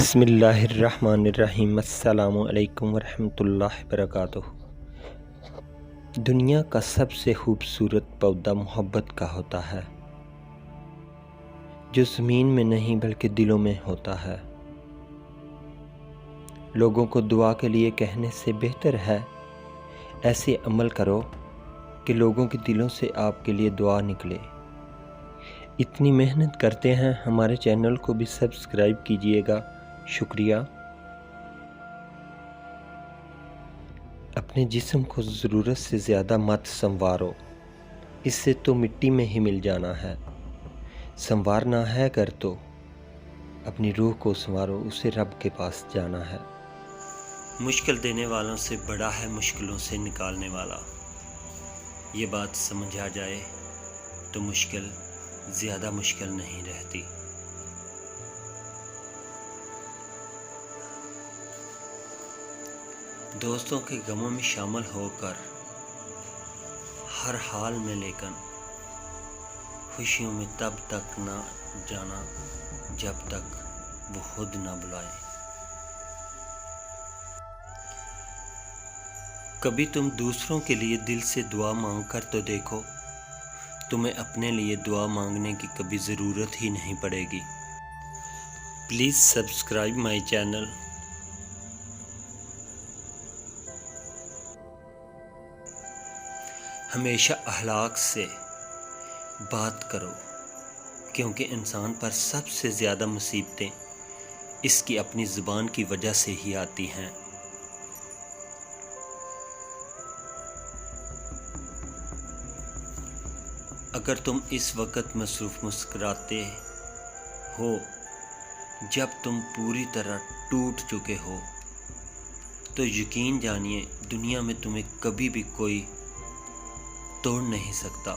बिस्मिल्लाहिर्रहमानिर्रहीम। अस्सलामु अलैकुम वरहमतुल्लाहि वबरकातुहू। दुनिया का सबसे खूबसूरत पौधा मोहब्बत का होता है, जो ज़मीन में नहीं बल्कि दिलों में होता है। लोगों को दुआ के लिए कहने से बेहतर है ऐसे अमल करो कि लोगों के दिलों से आपके लिए दुआ निकले। इतनी मेहनत करते हैं, हमारे चैनल को भी सब्सक्राइब कीजिएगा। शुक्रिया। अपने जिस्म को ज़रूरत से ज़्यादा मत संवारो, इससे तो मिट्टी में ही मिल जाना है। संवारना है कर तो अपनी रूह को संवारो, उसे रब के पास जाना है। मुश्किल देने वालों से बड़ा है मुश्किलों से निकालने वाला। ये बात समझ आ जाए तो मुश्किल ज़्यादा मुश्किल नहीं रहती। दोस्तों के गमों में शामिल होकर हर हाल में, लेकिन खुशियों में तब तक ना जाना जब तक वो खुद ना बुलाए। कभी तुम दूसरों के लिए दिल से दुआ मांग कर तो देखो, तुम्हें अपने लिए दुआ मांगने की कभी ज़रूरत ही नहीं पड़ेगी। Please subscribe my channel. हमेशा अखलाक से बात करो, क्योंकि इंसान पर सबसे ज़्यादा मुसीबतें इसकी अपनी ज़ुबान की वजह से ही आती हैं। अगर तुम इस वक्त मसरूफ़ मुस्कुराते हो जब तुम पूरी तरह टूट चुके हो, तो यकीन जानिए दुनिया में तुम्हें कभी भी कोई तोड़ नहीं सकता।